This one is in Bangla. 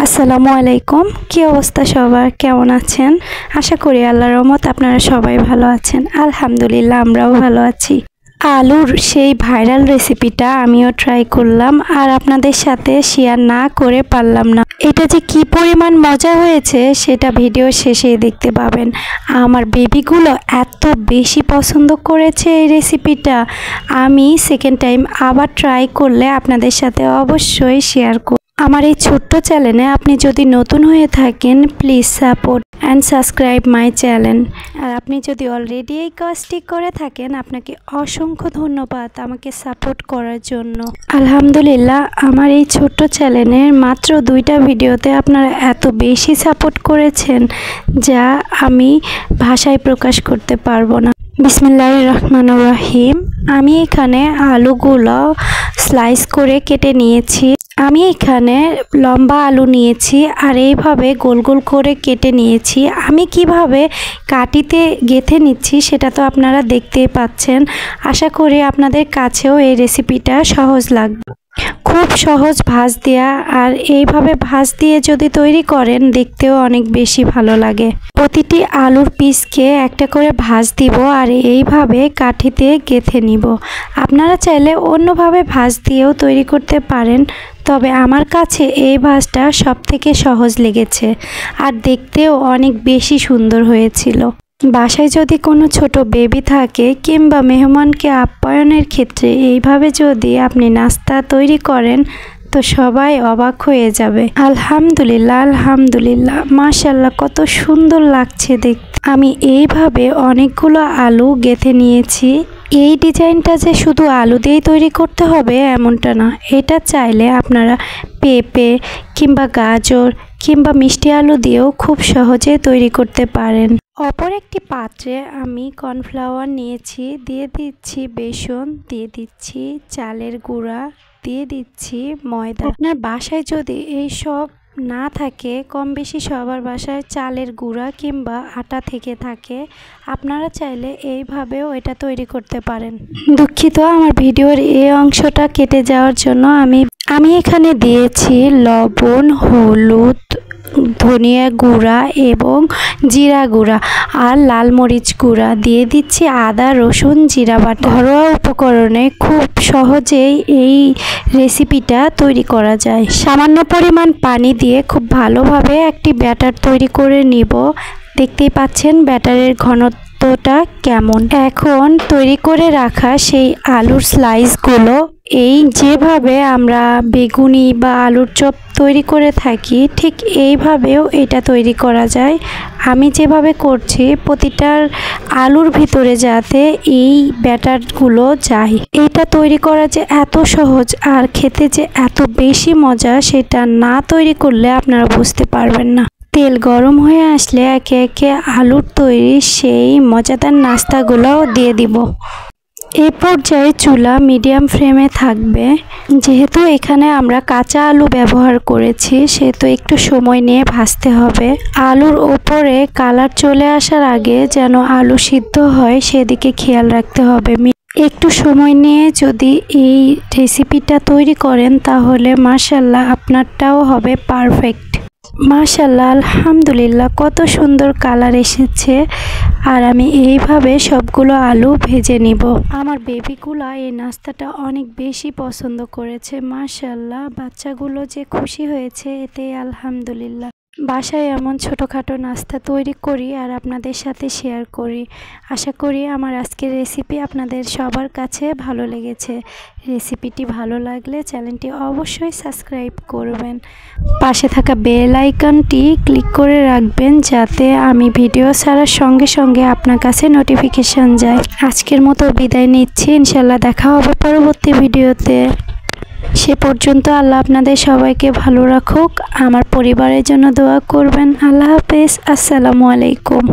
আসসালামু আলাইকুম। কি অবস্থা সবার, কেমন আছেন? আশা করি আল্লাহর রহমত আপনারা সবাই ভালো আছেন। আলহামদুলিল্লাহ আমরাও ভালো আছি। আলুর সেই ভাইরাল রেসিপিটা আমিও ট্রাই করলাম আর আপনাদের সাথে শেয়ার না করে পারলাম না। এটা যে কি পরিমাণ মজা হয়েছে সেটা ভিডিও শেষেই দেখতে পাবেন। আমার বেবিগুলো এত বেশি পছন্দ করেছে এই রেসিপিটা, আমি সেকেন্ড টাইম আবার ট্রাই করলে আপনাদের সাথে অবশ্যই শেয়ার করব। আমার এই ছোট্ট চ্যানেলে আপনি যদি নতুন হয়ে থাকেন please support and subscribe my channel. আর আপনি যদি অলরেডি এই কাজটি করে থাকেন আপনাকে অসংখ্য ধন্যবাদ আমাকে সাপোর্ট করার জন্য। আলহামদুলিল্লাহ আমার এই ছোট্ট চ্যানেলের মাত্র 2টা ভিডিওতে আপনারা এত বেশি সাপোর্ট করেছেন যা আমি ভাষায় প্রকাশ করতে পারবো না। বিসমিল্লাহির রহমানির রহিম। আমি এখানে আলুগুলো স্লাইস করে কেটে নিয়েছি। আমি এখানে লম্বা আলু নিয়েছি আর এইভাবে গোল গোল করে কেটে নিয়েছি। আমি কিভাবে কাটিতে গেঁথে নিচ্ছি সেটা তো আপনারা দেখতেই পাচ্ছেন। আশা করি আপনাদের কাছেও এই রেসিপিটা সহজ লাগবে। খুব সহজ ভাঁজ দেওয়া, আর এইভাবে ভাঁজ দিয়ে যদি তৈরি করেন দেখতেও অনেক বেশি ভালো লাগে। প্রতিটি আলুর পিসকে একটা করে ভাঁজ দিব আর এইভাবে কাঠিতে গেঁথে নিব। আপনারা চাইলে অন্যভাবে ভাঁজ দিয়েও তৈরি করতে পারেন, তবে আমার কাছে এই ভাঁজটা সবথেকে সহজ লেগেছে আর দেখতেও অনেক বেশি সুন্দর হয়েছিল। বাসায় যদি কোনো ছোট বেবি থাকে কিংবা মেহমানকে আপ্যায়নের ক্ষেত্রে এইভাবে যদি আপনি নাস্তা তৈরি করেন তো সবাই অবাক হয়ে যাবে। আলহামদুলিল্লাহ আলহামদুলিল্লাহ মাশাআল্লাহ কত সুন্দর লাগছে দেখতে। আমি এইভাবে অনেকগুলো আলু গেঁথে নিয়েছি। এই ডিজাইনটা যে শুধু আলু দিয়েই তৈরি করতে হবে এমনটা না, এটা চাইলে আপনারা পেঁপে কিংবা গাজর কিংবা মিষ্টি আলু দিয়েও খুব সহজে তৈরি করতে পারেন। অপর একটি পাত্রে আমি কর্নফ্লাওয়ার নিয়েছি, দিয়ে দিচ্ছি বেসন, দিয়ে দিচ্ছি চালের গুঁড়া, দিয়ে দিচ্ছি ময়দা। আপনার বাসায় যদি এই সব না থাকে, কম বেশি সবার বাসায় চালের গুঁড়া কিংবা আটা থেকে থাকে, আপনারা চাইলে এইভাবেও এটা তৈরি করতে পারেন। দুঃখিত আমার ভিডিওর এই অংশটা কেটে যাওয়ার জন্য আমি এখানে দিয়েছি লবণ, হলুদ, ধনিয়া গুঁড়া এবং জিরা গুঁড়া আর লাল মরিচ গুঁড়া, দিয়ে দিচ্ছি আদা রসুন জিরা বাটা। ঘরোয়া উপকরণে খুব সহজেই এই রেসিপিটা তৈরি করা যায়। সামান্য পরিমাণ পানি দিয়ে খুব ভালোভাবে একটি ব্যাটার তৈরি করে নিব। দেখতেই পাচ্ছেন ব্যাটারের ঘনত্বটা কেমন। এখন তৈরি করে রাখা সেই আলুর স্লাইসগুলো এই যেভাবে আমরা বেগুনি বা আলুর চপ তৈরি করে থাকি ঠিক এইভাবেও এটা তৈরি করা যায়। আমি যেভাবে করছি প্রতিটার আলুর ভিতরে যাতে এই ব্যাটারগুলো যায়। এটা তৈরি করা যে এত সহজ আর খেতে যে এত বেশি মজা সেটা না তৈরি করলে আপনারা বুঝতে পারবেন না। তেল গরম হয়ে আসলে একে একে আলুর তৈরি সেই মজাদার নাস্তাগুলো দিয়ে দিব। এই পর্যায়ে চুলা মিডিয়াম ফ্লেমে থাকবে। যেহেতু এখানে আমরা কাঁচা আলু ব্যবহার করেছি সেহেতু একটু সময় নিয়ে ভাজতে হবে। আলুর ওপরে কালার চলে আসার আগে যেন আলু সিদ্ধ হয় সেদিকে খেয়াল রাখতে হবে। একটু সময় নিয়ে যদি এই রেসিপিটা তৈরি করেন তাহলে মাশাআল্লাহ আপনারটাও হবে পারফেক্ট। মাশাআল্লাহ আলহামদুলিল্লাহ কত সুন্দর কালার এসেছে। আর আমি এইভাবে সবগুলো আলু ভেজে নিব। আমার বেবিগুলো এই নাস্তাটা অনেক বেশি পছন্দ করেছে। মাশাআল্লাহ বাচ্চাগুলো যে খুশি হয়েছে এতে আলহামদুলিল্লাহ। বাসায় এমন ছোটোখাটো নাস্তা তৈরি করি আর আপনাদের সাথে শেয়ার করি। আশা করি আমার আজকের রেসিপি আপনাদের সবার কাছে ভালো লেগেছে। রেসিপিটি ভালো লাগলে চ্যানেলটি অবশ্যই সাবস্ক্রাইব করবেন। পাশে থাকা বেল আইকনটি ক্লিক করে রাখবেন যাতে আমি ভিডিও ছাড়ার সঙ্গে সঙ্গে আপনার কাছে নোটিফিকেশন যায়। আজকের মতো বিদায় নিচ্ছি, ইনশাল্লাহ দেখা হবে পরবর্তী ভিডিওতে। সে পর্যন্ত আল্লাহ আপনাদের সবাইকে ভালো রাখুক। আমার পরিবারের জন্য দোয়া করবেন। আল্লাহ হাফেজ। আসসালামু আলাইকুম।